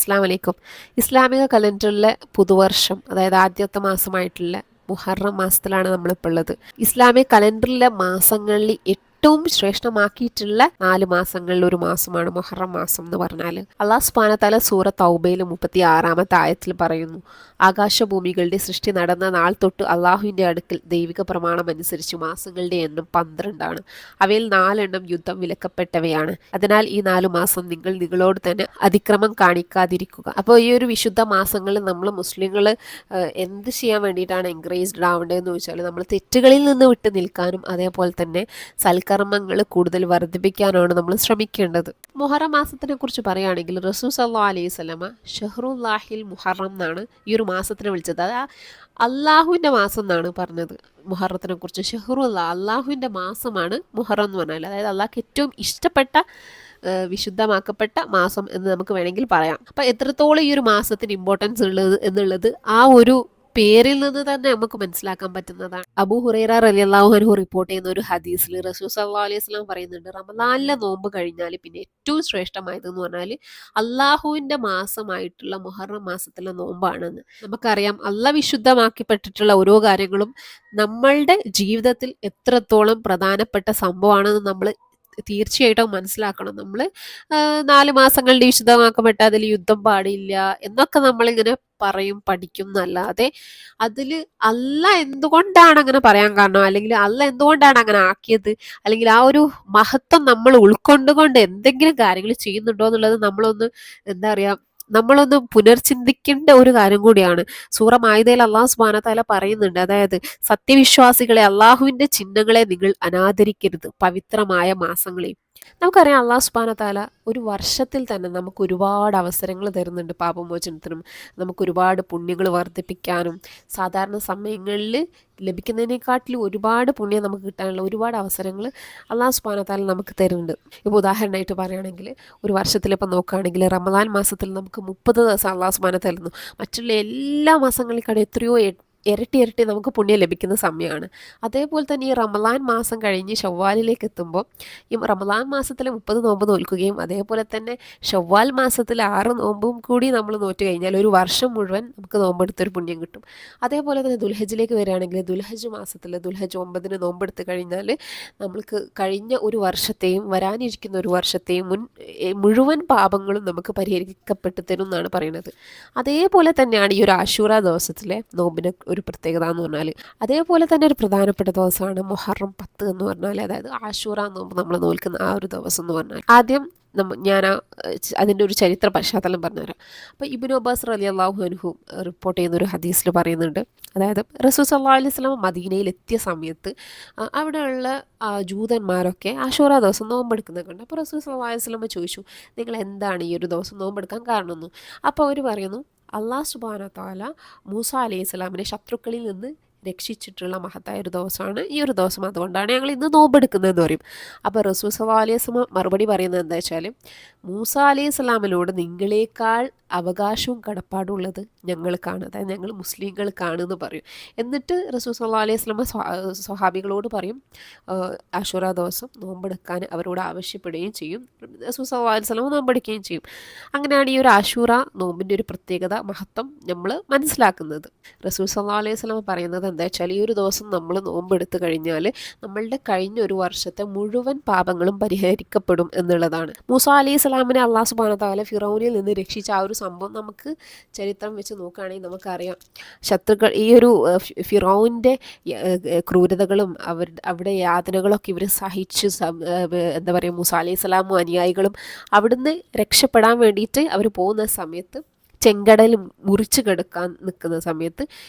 അസ്സാം വലൈക്കും. ഇസ്ലാമിക കലണ്ടറിലെ പുതുവർഷം, അതായത് ആദ്യത്തെ മാസമായിട്ടുള്ള മുഹറം മാസത്തിലാണ് നമ്മളിപ്പോൾ ഉള്ളത്. ഇസ്ലാമിക കലണ്ടറിലെ മാസങ്ങളിൽ ഏറ്റവും ശ്രേഷ്ഠമാക്കിയിട്ടുള്ള 4 മാസങ്ങളിൽ ഒരു മാസമാണ് മുഹറം മാസം എന്ന് പറഞ്ഞാൽ. അള്ളാഹു സുബ്ഹാനഹു വ തആല സൂറ തൗബയിൽ 36-ാമത്തെ ആയത്തിൽ പറയുന്നു, ആകാശഭൂമികളുടെ സൃഷ്ടി നടന്ന നാൾ തൊട്ട് അള്ളാഹുവിൻ്റെ അടുക്കൽ ദൈവിക പ്രമാണം അനുസരിച്ച് മാസങ്ങളുടെ എണ്ണം 12 അവയിൽ 4 യുദ്ധം വിലക്കപ്പെട്ടവയാണ്. അതിനാൽ ഈ 4 മാസം നിങ്ങൾ നിങ്ങളോട് തന്നെ അതിക്രമം കാണിക്കാതിരിക്കുക. അപ്പോൾ ഈ ഒരു വിശുദ്ധ മാസങ്ങളിൽ നമ്മൾ മുസ്ലിങ്ങൾ എന്ത് ചെയ്യാൻ വേണ്ടിയിട്ടാണ് എൻകറേജ്ഡ് ആവേണ്ടതെന്ന് ചോദിച്ചാൽ, നമ്മൾ തെറ്റുകളിൽ നിന്ന് വിട്ടു നിൽക്കാനും അതേപോലെ തന്നെ സൽക്കർമ്മങ്ങൾ കൂടുതൽ വർദ്ധിപ്പിക്കാനാണ് നമ്മൾ ശ്രമിക്കേണ്ടത്. മുഹറം മാസത്തിനെ കുറിച്ച് പറയുകയാണെങ്കിൽ റസൂൽ സല്ലല്ലാഹു അലൈഹി വസല്ലമ ഷഹ്റുല്ലാഹിൽ മുഹറം എന്നാണ് ഈ ഒരു മാസത്തിനെ വിളിച്ചത്. അത് അള്ളാഹുവിൻ്റെ മാസം എന്നാണ് പറഞ്ഞത്. മുഹറത്തിനെ കുറിച്ച് ഷഹ്റുല്ലാ, അള്ളാഹുവിൻ്റെ മാസമാണ് മുഹറം എന്ന് പറഞ്ഞാൽ. അതായത് അള്ളാഹ്ക്ക് ഏറ്റവും ഇഷ്ടപ്പെട്ട വിശുദ്ധമാക്കപ്പെട്ട മാസം എന്ന് നമുക്ക് വേണമെങ്കിൽ പറയാം. അപ്പം എത്രത്തോളം ഈ ഒരു മാസത്തിന് ഇമ്പോർട്ടൻസ് ഉള്ളത് എന്നുള്ളത് ആ ഒരു പേരിൽ നിന്ന് തന്നെ നമുക്ക് മനസ്സിലാക്കാൻ പറ്റുന്നതാണ്. അബൂ ഹുറൈറ റളിയല്ലാഹു അൻഹു റിപ്പോർട്ട് ചെയ്യുന്ന ഒരു ഹദീസിൽ റസൂൽ സല്ലല്ലാഹു അലൈഹി വസല്ലം പറയുന്നുണ്ട്, റമദാനിലെ നോമ്പ് കഴിഞ്ഞാൽ പിന്നെ ഏറ്റവും ശ്രേഷ്ഠമായതെന്ന് പറഞ്ഞാൽ അള്ളാഹുവിൻ്റെ മാസമായിട്ടുള്ള മുഹറം മാസത്തിലെ നോമ്പാണെന്ന്. നമുക്കറിയാം, അള്ളാഹ് വിശുദ്ധമാക്കിപ്പെട്ടിട്ടുള്ള ഓരോ കാര്യങ്ങളും നമ്മളുടെ ജീവിതത്തിൽ എത്രത്തോളം പ്രധാനപ്പെട്ട സംഭവമാണെന്ന് നമ്മൾ തീർച്ചയായിട്ടും മനസ്സിലാക്കണം. നമ്മൾ 4 മാസങ്ങളുടെ വിശുദ്ധമാക്കപ്പെട്ട അതിൽ യുദ്ധം പാടില്ല എന്നൊക്കെ നമ്മളിങ്ങനെ പറയും, പഠിക്കും എന്നല്ലാതെ അതിൽ അള്ളാഹ് എന്തുകൊണ്ടാണ് അങ്ങനെ പറയാൻ കാരണം, അല്ലെങ്കിൽ അള്ളാഹ് എന്തുകൊണ്ടാണ് അങ്ങനെ ആക്കിയത്, അല്ലെങ്കിൽ ആ ഒരു മഹത്വം നമ്മൾ ഉൾക്കൊണ്ടുകൊണ്ട് എന്തെങ്കിലും കാര്യങ്ങൾ ചെയ്യുന്നുണ്ടോ എന്നുള്ളത് നമ്മളൊന്ന് പുനർചിന്തിക്കേണ്ട ഒരു കാര്യം കൂടിയാണ്. സൂറ മാഇദയിൽ അള്ളാഹു സുബ്ഹാനഹു വ തആല പറയുന്നുണ്ട്, അതായത് സത്യവിശ്വാസികളെ, അള്ളാഹുവിൻ്റെ ചിഹ്നങ്ങളെ നിങ്ങൾ അനാദരിക്കരുത്, പവിത്രമായ മാസങ്ങളെയും. നമുക്കറിയാം, അള്ളാഹു സുബ്ഹാനഹു വ തആല ഒരു വർഷത്തിൽ തന്നെ നമുക്ക് ഒരുപാട് അവസരങ്ങൾ തരുന്നുണ്ട് പാപമോചനത്തിനും, നമുക്ക് ഒരുപാട് പുണ്യങ്ങൾ വർദ്ധിപ്പിക്കാനും. സാധാരണ സമയങ്ങളിൽ ലഭിക്കുന്നതിനെക്കാട്ടിലും ഒരുപാട് പുണ്യം നമുക്ക് കിട്ടാനുള്ള ഒരുപാട് അവസരങ്ങൾ അള്ളാഹു സുബ്ഹാനഹു വ തആല നമുക്ക് തരുന്നുണ്ട്. ഇപ്പോൾ ഉദാഹരണമായിട്ട് പറയുകയാണെങ്കിൽ, ഒരു വർഷത്തിലിപ്പോൾ നോക്കുകയാണെങ്കിൽ റമദാൻ മാസത്തിൽ നമുക്ക് 30 ദിവസം അള്ളാഹു സുബ്ഹാനഹു വ തആല തരുന്നു. മറ്റുള്ള എല്ലാ മാസങ്ങളിലേക്കാളും എത്രയോ ഇരട്ടി നമുക്ക് പുണ്യം ലഭിക്കുന്ന സമയമാണ്. അതേപോലെ തന്നെ ഈ റമദാൻ മാസം കഴിഞ്ഞ് ഷവ്വാലിലേക്ക് എത്തുമ്പോൾ ഈ റമദാൻ മാസത്തിൽ 30 നോമ്പ് നോൽക്കുകയും അതേപോലെ തന്നെ ഷവ്വാൽ മാസത്തിൽ 6 നോമ്പും കൂടി നമ്മൾ നോറ്റ് കഴിഞ്ഞാൽ ഒരു വർഷം മുഴുവൻ നമുക്ക് നോമ്പെടുത്തൊരു പുണ്യം കിട്ടും. അതേപോലെ തന്നെ ദുൽഹജ്ജിലേക്ക് വരികയാണെങ്കിൽ ദുൽഹജ്ജ് മാസത്തിൽ ദുൽഹജ്ജ് 9 നോമ്പെടുത്ത് കഴിഞ്ഞാൽ നമ്മൾക്ക് കഴിഞ്ഞ ഒരു വർഷത്തെയും വരാനിരിക്കുന്ന ഒരു വർഷത്തെയും മുഴുവൻ പാപങ്ങളും നമുക്ക് പരിഹരിക്കപ്പെട്ടു തരും എന്നാണ് പറയുന്നത്. അതേപോലെ തന്നെയാണ് ഈ ഒരു ആശൂറ ദിവസത്തിലെ നോമ്പിന് ഒരു പ്രത്യേകത എന്ന് പറഞ്ഞാൽ. അതേപോലെ തന്നെ ഒരു പ്രധാനപ്പെട്ട ദിവസമാണ് മുഹറം 10 എന്ന് പറഞ്ഞാൽ, അതായത് ആശൂറ നോമ്പ് നമ്മൾ നോൽക്കുന്ന ആ ഒരു ദിവസം എന്ന് പറഞ്ഞാൽ. ആദ്യം ഞാൻ അതിൻ്റെ ഒരു ചരിത്ര പശ്ചാത്തലം പറഞ്ഞുതരാം. അപ്പോൾ ഇബ്നു അബ്ബാസ് റളിയല്ലാഹു അൻഹു റിപ്പോർട്ട് ചെയ്യുന്ന ഒരു ഹദീസിൽ പറയുന്നുണ്ട്, അതായത് റസൂൽ സല്ലല്ലാഹു അലൈഹി വസല്ലം മദീനയിൽ എത്തിയ സമയത്ത് അവിടെയുള്ള ജൂതന്മാരൊക്കെ ആശൂറ ദിവസം നോമ്പെടുക്കുന്നത് കണ്ടു. അപ്പോൾ റസൂൽ സല്ലല്ലാഹു അലൈഹി വസല്ലം ചോദിച്ചു, നിങ്ങൾ എന്താണ് ഈ ഒരു ദിവസം നോമ്പെടുക്കാൻ കാരണമെന്ന്. അപ്പോൾ അവർ പറയുന്നു, അള്ളാഹു സുബ്ഹാനഹു വ തആല മൂസ അലൈഹി സ്വലാമിനെ ശത്രുക്കളിൽ നിന്ന് രക്ഷിച്ചിട്ടുള്ള മഹത്തായ ഒരു ദിവസമാണ് ഈ ഒരു ദിവസം, അതുകൊണ്ടാണ് ഞങ്ങൾ ഇന്ന് നോമ്പെടുക്കുന്നതെന്ന് പറയും. അപ്പോൾ റസൂൽ സല്ലല്ലാഹു അലൈഹി വസല്ലം മറുപടി പറയുന്നത് എന്താ വെച്ചാൽ, മൂസ അലൈഹി സ്വലാമിനോട് നിങ്ങളെക്കാൾ അവകാശവും കടപ്പാടും ഉള്ളത് ഞങ്ങൾക്കാണ്, അതായത് ഞങ്ങൾ മുസ്ലിങ്ങൾക്കാണ് എന്ന് പറയും. എന്നിട്ട് റസൂൽ സല്ലല്ലാഹു അലൈഹി വസല്ലം സ്വഹാബികളോട് പറയും, ആശൂറ ദിവസം നോമ്പെടുക്കാൻ അവരോട് ആവശ്യപ്പെടുകയും ചെയ്യും. റസൂൽ സല്ലല്ലാഹു അലൈഹി വസല്ലം നോമ്പെടുക്കുകയും ചെയ്യും. അങ്ങനെയാണ് ഈ ഒരു ആശൂറ നോമ്പിൻ്റെ ഒരു പ്രത്യേകത, മഹത്വം നമ്മൾ മനസ്സിലാക്കുന്നത്. റസൂൽ സല്ലല്ലാഹു അലൈഹി വസല്ലം പറയുന്നത് എന്താ വെച്ചാൽ, ഈ ഒരു ദിവസം നമ്മൾ നോമ്പെടുത്ത് കഴിഞ്ഞാൽ നമ്മളുടെ കഴിഞ്ഞ ഒരു വർഷത്തെ മുഴുവൻ പാപങ്ങളും പരിഹരിക്കപ്പെടും എന്നുള്ളതാണ്. മൂസ അലൈഹി സ്വലാമിനെ അള്ളാഹു സുബ്ഹാനഹു വ തആല ഫിറൗനിൽ നിന്ന് രക്ഷിച്ച ആ ഒരു സംഭവം നമുക്ക് ചരിത്രം വെച്ച് നോക്കുകയാണെങ്കിൽ നമുക്കറിയാം. ശത്രുക്കൾ, ഈ ഒരു ഫിറൗൻ്റെ ക്രൂരതകളും അവിടെ യാതനകളൊക്കെ ഇവർ സഹിച്ച് എന്താ പറയുക, മൂസ അലൈഹി സ്വലാമും അനുയായികളും അവിടുന്ന് രക്ഷപ്പെടാൻ വേണ്ടിയിട്ട് അവർ പോകുന്ന സമയത്ത് ചെങ്കടൽ മുറിച്ച് കിടക്കാൻ നിൽക്കുന്ന സമയത്ത്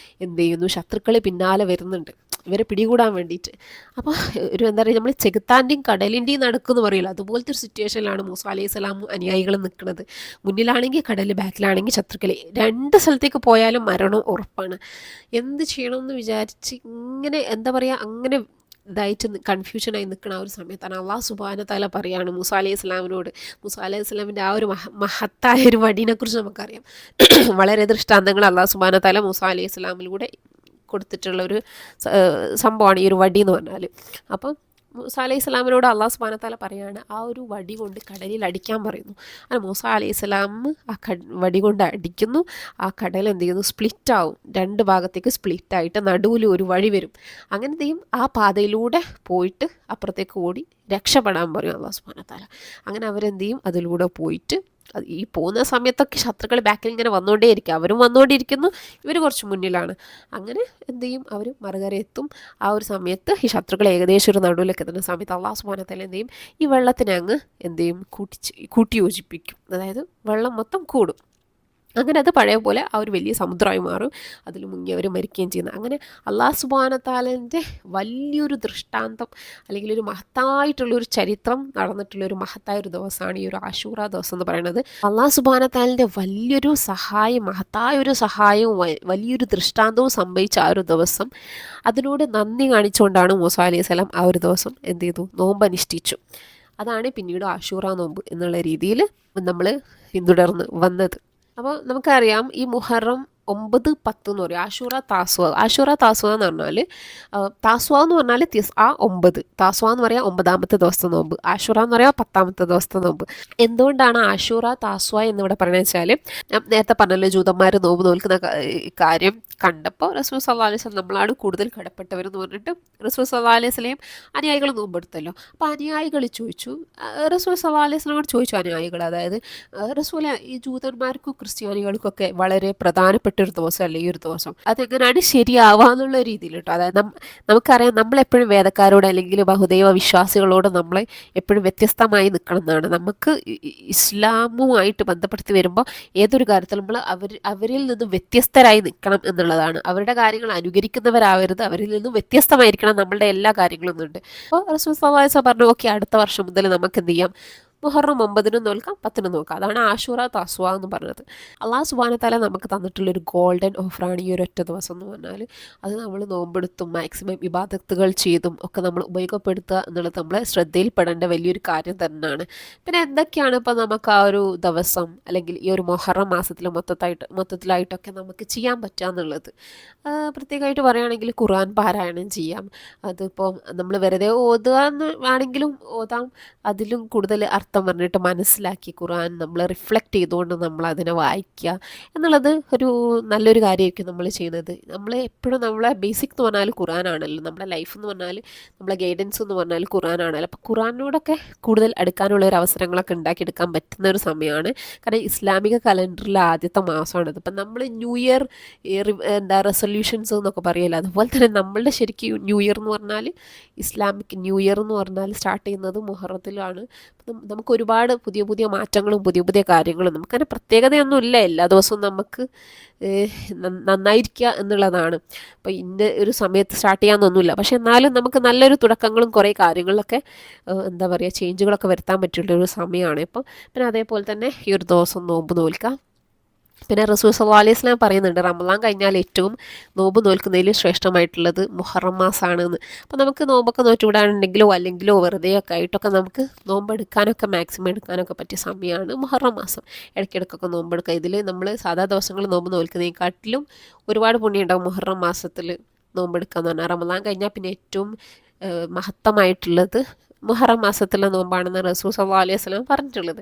എന്ത് ചെയ്യുന്നു, ശത്രുക്കൾ പിന്നാലെ വരുന്നുണ്ട് ഇവരെ പിടികൂടാൻ വേണ്ടിയിട്ട്. അപ്പോൾ ഒരു എന്താ പറയുക, നമ്മൾ ചെകുത്താൻ്റെയും കടലിൻ്റെയും നടക്കുമെന്ന് പറയില്ല, അതുപോലത്തെ ഒരു സിറ്റുവേഷനിലാണ് മൂസ അലൈഹി സ്വലാമും അനുയായികളും നിൽക്കുന്നത്. മുന്നിലാണെങ്കിൽ കടൽ, ബാക്കിലാണെങ്കിൽ ശത്രുക്കൾ. 2 സ്ഥലത്തേക്ക് പോയാലും മരണം ഉറപ്പാണ്. എന്ത് ചെയ്യണമെന്ന് വിചാരിച്ച് ഇങ്ങനെ എന്താ പറയുക, അങ്ങനെ ഇതായിട്ട് കൺഫ്യൂഷനായി നിൽക്കുന്ന ആ ഒരു സമയത്താണ് അള്ളാഹു സുബ്ഹാനഹു വ തആല പറയുകയാണ് മൂസ അലൈഹി സ്വലാമിനോട്. മൂസ അലൈഹി സ്വലാമിൻ്റെ ആ ഒരു മഹത്തായ ഒരു വടീനെക്കുറിച്ച് നമുക്കറിയാം. വളരെ ദൃഷ്ടാന്തങ്ങൾ അള്ളാഹു സുബ്ഹാനഹു വ തആല മൂസ അലൈഹി സ്വലാമിലൂടെ കൊടുത്തിട്ടുള്ള ഒരു സംഭവമാണ് ഈ ഒരു വടി എന്ന് പറഞ്ഞാൽ. അപ്പം മൂസ അലൈഹി സ്വലാമിനോട് അള്ളാഹു സുബ്ഹാനഹു വ തആല പറയാണ് ആ ഒരു വടി കൊണ്ട് കടലിൽ അടിക്കാൻ പറയുന്നു. അങ്ങനെ മൂസ അലൈഹി സ്വലാം ആ വടി കൊണ്ട് അടിക്കുന്നു. ആ കടൽ എന്ത് ചെയ്യുന്നു, സ്പ്ലിറ്റ് ആവും, രണ്ട് ഭാഗത്തേക്ക് സ്പ്ലിറ്റ് ആയിട്ട് നടുവിൽ ഒരു വഴി വരും. അങ്ങനെ എന്ത് ചെയ്യും, ആ പാതയിലൂടെ പോയിട്ട് അപ്പുറത്തേക്ക് ഓടി രക്ഷപ്പെടാൻ പറയും അള്ളാഹു സുബ്ഹാനഹു വ തആല. അങ്ങനെ അവരെന്ത് ചെയ്യും, അതിലൂടെ പോയിട്ട് ഈ പോകുന്ന സമയത്തൊക്കെ ശത്രുക്കൾ ബാക്കിൽ ഇങ്ങനെ വന്നുകൊണ്ടേയിരിക്കും, അവരും വന്നുകൊണ്ടിരിക്കുന്നു, ഇവർ കുറച്ച് മുന്നിലാണ്. അങ്ങനെ എന്ത് ചെയ്യും, അവർ മറുകര എത്തും. ആ ഒരു സമയത്ത് ഈ ശത്രുക്കൾ ഏകദേശം ഒരു നടുവിലേക്ക് എത്തുന്ന സമയത്ത് അള്ളാഹു സുബ്ഹാനഹു വ തആല എന്ത് ചെയ്യും, ഈ വെള്ളത്തിനെ അങ്ങ് എന്ത് ചെയ്യും, കൂട്ടി യോജിപ്പിക്കും. അതായത് വെള്ളം മൊത്തം കൂടും. അങ്ങനെ അത് പഴയ പോലെ ആ ഒരു വലിയ സമുദ്രമായി മാറും. അതിൽ മുങ്ങി അവർ മരിക്കുകയും ചെയ്യുന്നത്. അങ്ങനെ അള്ളാഹു സുബ്ഹാനഹു വ തആലൻ്റെ വലിയൊരു ദൃഷ്ടാന്തം അല്ലെങ്കിൽ ഒരു മഹത്തായിട്ടുള്ളൊരു ചരിത്രം നടന്നിട്ടുള്ള ഒരു മഹത്തായ ഒരു ദിവസമാണ് ഈ ഒരു ആശൂറ ദിവസം എന്ന് പറയുന്നത്. അള്ളാഹു സുബ്ഹാനഹു വ തആലൻ്റെ വലിയൊരു സഹായം, മഹത്തായ ഒരു സഹായവും വലിയൊരു ദൃഷ്ടാന്തവും സംഭവിച്ച ആ ഒരു ദിവസം, അതിനോട് നന്ദി കാണിച്ചുകൊണ്ടാണ് മൂസ അലൈഹി സ്വലാം ആ ഒരു ദിവസം എന്ത് ചെയ്തു, നോമ്പ് അനുഷ്ഠിച്ചു. അതാണ് പിന്നീട് ആശൂറ നോമ്പ് എന്നുള്ള രീതിയിൽ നമ്മൾ പിന്തുടർന്ന് വന്നത്. അപ്പോൾ നമുക്കറിയാം ഈ മുഹറം 9, 10 എന്ന് പറയും. ആഷൂറ താസുവ എന്ന് പറഞ്ഞാൽ താസുവ എന്ന് പറഞ്ഞാൽ 9, താസുവ എന്ന് പറയാം 9ാമത്തെ ദിവസത്തെ നോമ്പ്, ആഷൂറ എന്ന് പറയാം 10ാമത്തെ ദിവസത്തെ നോമ്പ്. എന്തുകൊണ്ടാണ് ആഷൂറ താസുവ എന്നിവിടെ പറയുന്നത് വെച്ചാൽ, ഞാൻ നേരത്തെ പറഞ്ഞല്ലോ ജൂതന്മാർ നോമ്പ് നോൽക്കുന്ന കാര്യം കണ്ടപ്പോൾ റസൂൽ സല്ലല്ലാഹു അലൈഹി വസല്ലം നമ്മളാണ് കൂടുതൽ കടപ്പെട്ടവരെന്ന് പറഞ്ഞിട്ട് റസൂൽ സല്ലല്ലാഹു അലൈഹി വസല്ലം അനുയായികൾ നോമ്പെടുത്തല്ലോ. അപ്പോൾ അനുയായികൾ ചോദിച്ചു, റസൂൽ സല്ലല്ലാഹു അലൈഹി വസല്ലമോട് ചോദിച്ചു അനുയായികൾ, അതായത് റസൂലെ, ഈ ജൂതന്മാർക്കും ക്രിസ്ത്യാനികൾക്കൊക്കെ വളരെ പ്രധാനപ്പെട്ടൊരു ദിവസമല്ലേ ഈ ഒരു ദിവസം, അതെങ്ങനെയാണ് ശരിയാവാന്നുള്ള രീതിയിൽ കേട്ടോ. അതായത് നമുക്കറിയാം, നമ്മളെപ്പോഴും വേദക്കാരോട് അല്ലെങ്കിൽ ബഹുദൈവ വിശ്വാസികളോട് നമ്മൾ എപ്പോഴും വ്യത്യസ്തമായി നിൽക്കണം എന്നാണ്. നമുക്ക് ഇസ്ലാമുമായിട്ട് ബന്ധപ്പെടുത്തി വരുമ്പോൾ ഏതൊരു കാര്യത്തിലും നമ്മൾ അവരിൽ നിന്ന് വ്യത്യസ്തരായി നിൽക്കണം എന്നുള്ളതാണ്. അവരുടെ കാര്യങ്ങൾ അനുകരിക്കുന്നവരാവരുത്, അവരിൽ നിന്നും വ്യത്യസ്തമായിരിക്കണം നമ്മളുടെ എല്ലാ കാര്യങ്ങളും എന്നുണ്ട്. അപ്പോൾ റസൂൽ സല്ലല്ലാഹു അലൈഹി വസല്ലം പറഞ്ഞു, ഓക്കെ, അടുത്ത വർഷം മുതൽ നമുക്ക് എന്ത് ചെയ്യാം, മുഹറം 9 നോൽക്കാം, 10 നോക്കാം. അതാണ് ആഷൂറ താസുവ എന്ന് പറഞ്ഞത്. അള്ളാഹു സുബ്ഹാനഹു വ തആല നമുക്ക് തന്നിട്ടുള്ളൊരു ഗോൾഡൻ ഓഫറാണ് ഈ ഒരു ഒറ്റ ദിവസം എന്ന് പറഞ്ഞാൽ. അത് നമ്മൾ നോമ്പെടുത്തും മാക്സിമം ഇബാദത്തുകൾ ചെയ്തും ഒക്കെ നമ്മൾ ഉപയോഗപ്പെടുത്തുക എന്നുള്ളത് നമ്മളെ ശ്രദ്ധയിൽപ്പെടേണ്ട വലിയൊരു കാര്യം തന്നെയാണ്. പിന്നെ എന്തൊക്കെയാണ് ഇപ്പോൾ നമുക്ക് ആ ഒരു ദിവസം അല്ലെങ്കിൽ ഈ ഒരു മുഹറം മാസത്തിൽ മൊത്തത്തിലായിട്ടൊക്കെ നമുക്ക് ചെയ്യാൻ പറ്റുക എന്നുള്ളത്, പ്രത്യേകമായിട്ട് പറയുകയാണെങ്കിൽ ഖുർആൻ പാരായണം ചെയ്യാം. അതിപ്പോൾ നമ്മൾ വെറുതെ ഓതുക എന്ന് വേണമെങ്കിലും ഓതാം. അതിലും കൂടുതൽ അർത്ഥം പറഞ്ഞിട്ട് മനസ്സിലാക്കി ഖുർആൻ നമ്മൾ റിഫ്ലക്റ്റ് ചെയ്തുകൊണ്ട് നമ്മൾ അതിനെ വായിക്കുക എന്നുള്ളത് ഒരു നല്ലൊരു കാര്യമായിരിക്കും നമ്മൾ ചെയ്യുന്നത്. നമ്മൾ എപ്പോഴും നമ്മളെ ബേസിക് എന്ന് പറഞ്ഞാൽ ഖുർആനാണല്ലോ, നമ്മുടെ ലൈഫ് എന്ന് പറഞ്ഞാൽ, നമ്മളെ ഗൈഡൻസ് എന്ന് പറഞ്ഞാൽ ഖുർആനാണല്ലോ. അപ്പോൾ ഖുർആനോടൊക്കെ കൂടുതൽ അടുക്കാനുള്ള ഒരു അവസരങ്ങളൊക്കെ ഉണ്ടാക്കിയെടുക്കാൻ പറ്റുന്ന ഒരു സമയമാണ്. കാരണം ഇസ്ലാമിക കലണ്ടറിലെ ആദ്യത്തെ മാസമാണിത്. ഇപ്പം നമ്മൾ ന്യൂ ഇയർ റെസൊല്യൂഷൻസ് എന്നൊക്കെ പറയുമല്ലോ, അതുപോലെ തന്നെ നമ്മളുടെ ശരിക്കും ന്യൂ ഇയർ എന്ന് പറഞ്ഞാൽ, ഇസ്ലാമിക് ന്യൂ ഇയർ എന്ന് പറഞ്ഞാൽ സ്റ്റാർട്ട് ചെയ്യുന്നത് മുഹറത്തിലാണ്. നമുക്ക് ഒരുപാട് പുതിയ പുതിയ മാറ്റങ്ങളും പുതിയ പുതിയ കാര്യങ്ങളും, നമുക്കതിന് പ്രത്യേകതയൊന്നും ഇല്ല, എല്ലാ ദിവസവും നമുക്ക് നന്നായിരിക്കുക എന്നുള്ളതാണ്. അപ്പോൾ ഇന്ന ഒരു സമയത്ത് സ്റ്റാർട്ട് ചെയ്യാമെന്നൊന്നുമില്ല, പക്ഷെ എന്നാലും നമുക്ക് നല്ലൊരു തുടക്കങ്ങളും കുറേ കാര്യങ്ങളിലൊക്കെ എന്താ പറയുക, ചേഞ്ചുകളൊക്കെ വരുത്താൻ പറ്റിയുള്ളൊരു സമയമാണ് ഇപ്പം. പിന്നെ അതേപോലെ തന്നെ ഈ ഒരു ദിവസം നോമ്പ് നോൽക്കാം. പിന്നെ റസൂൽ സല്ലല്ലാഹു അലൈഹി വസല്ലം പറയുന്നുണ്ട്, റമളാൻ കഴിഞ്ഞാൽ ഏറ്റവും നോമ്പ് നോൽക്കുന്നതിൽ ശ്രേഷ്ഠമായിട്ടുള്ളത് മുഹറം മാസമാണെന്ന്. അപ്പോൾ നമുക്ക് നോമ്പൊക്കെ നോറ്റുവിടാനുണ്ടെങ്കിലോ അല്ലെങ്കിലോ വെറുതെയൊക്കെ ആയിട്ടൊക്കെ നമുക്ക് നോമ്പെടുക്കാനൊക്കെ മാക്സിമം എടുക്കാനൊക്കെ പറ്റിയ സമയമാണ് മുഹറം മാസം. ഇടയ്ക്കിടയ്ക്കൊക്കെ നോമ്പെടുക്കുക. ഇതിൽ നമ്മൾ സാധാ ദിവസങ്ങൾ നോമ്പ് നോൽക്കുന്നതിനെക്കാട്ടിലും ഒരുപാട് പുണ്യമുണ്ടാകും മുഹറം മാസത്തിൽ നോമ്പെടുക്കുക എന്ന് പറഞ്ഞാൽ. റമളാൻ കഴിഞ്ഞാൽ പിന്നെ ഏറ്റവും മഹത്തമായിട്ടുള്ളത് മുഹറം മാസത്തിലെ നോമ്പാണെന്ന് റസൂൽ സല്ലല്ലാഹു അലൈഹി വസല്ലം പറഞ്ഞിട്ടുള്ളത്.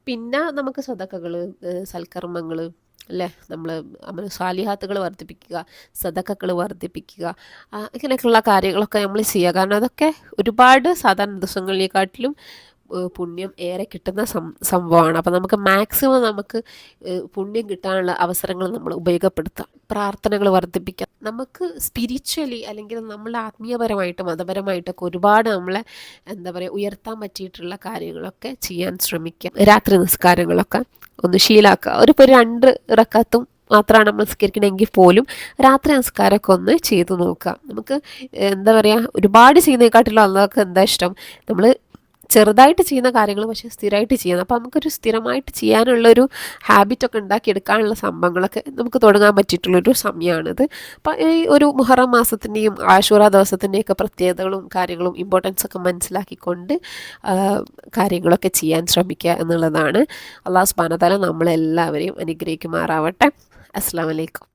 പിന്നെ നമുക്ക് സദഖകൾ, സൽക്കർമ്മങ്ങൾ അല്ലേ, നമ്മൾ സാലിഹാത്തുകൾ വർദ്ധിപ്പിക്കുക, സദഖകൾ വർദ്ധിപ്പിക്കുക, ഇങ്ങനെയൊക്കെയുള്ള കാര്യങ്ങളൊക്കെ നമ്മൾ ചെയ്യുക. കാരണം അതൊക്കെ ഒരുപാട് സാധാരണ ദിവസങ്ങളിലേക്കാട്ടിലും പുണ്യം ഏറെ കിട്ടുന്ന സംഭവമാണ്. അപ്പോൾ നമുക്ക് മാക്സിമം നമുക്ക് പുണ്യം കിട്ടാനുള്ള അവസരങ്ങൾ നമ്മൾ ഉപയോഗപ്പെടുത്താം. പ്രാർത്ഥനകൾ വർദ്ധിപ്പിക്കാം. നമുക്ക് സ്പിരിച്വലി അല്ലെങ്കിൽ നമ്മളെ ആത്മീയപരമായിട്ട് മതപരമായിട്ടൊക്കെ ഒരുപാട് നമ്മളെ എന്താ പറയുക ഉയർത്താൻ പറ്റിയിട്ടുള്ള കാര്യങ്ങളൊക്കെ ചെയ്യാൻ ശ്രമിക്കാം. രാത്രി നിസ്കാരങ്ങളൊക്കെ ഒന്ന് ശീലാക്കുക. ഒരു 2 റക്അത്തും മാത്രമാണ് നമ്മൾ നിസ്കരിക്കണമെങ്കിൽ പോലും രാത്രി നിസ്കാരമൊക്കെ ഒന്ന് ചെയ്തു നോക്കുക. നമുക്ക് എന്താ പറയുക, ഒരുപാട് ചെയ്യുന്നതിനെക്കാട്ടിലും അള്ളാഹ്ക്ക് എന്താ ഇഷ്ടം, നമ്മൾ ചെറുതായിട്ട് ചെയ്യുന്ന കാര്യങ്ങൾ പക്ഷേ സ്ഥിരമായിട്ട് ചെയ്യുന്നത്. അപ്പോൾ നമുക്കൊരു സ്ഥിരമായിട്ട് ചെയ്യാനുള്ളൊരു ഹാബിറ്റൊക്കെ ഉണ്ടാക്കിയെടുക്കാനുള്ള സംഭവങ്ങളൊക്കെ നമുക്ക് തുടങ്ങാൻ പറ്റിയിട്ടുള്ളൊരു സമയമാണിത്. അപ്പോൾ ഈ ഒരു മുഹറം മാസത്തിൻ്റെയും ആഷൂറ ദിവസത്തിൻ്റെയൊക്കെ പ്രത്യേകതകളും കാര്യങ്ങളും ഇമ്പോർട്ടൻസൊക്കെ മനസ്സിലാക്കിക്കൊണ്ട് കാര്യങ്ങളൊക്കെ ചെയ്യാൻ ശ്രമിക്കുക എന്നുള്ളതാണ്. അല്ലാഹു സുബ്ഹാനഹു വ തആല നമ്മളെല്ലാവരെയും അനുഗ്രഹിക്കുമാറാവട്ടെ. അസ്സലാമു അലൈക്കും.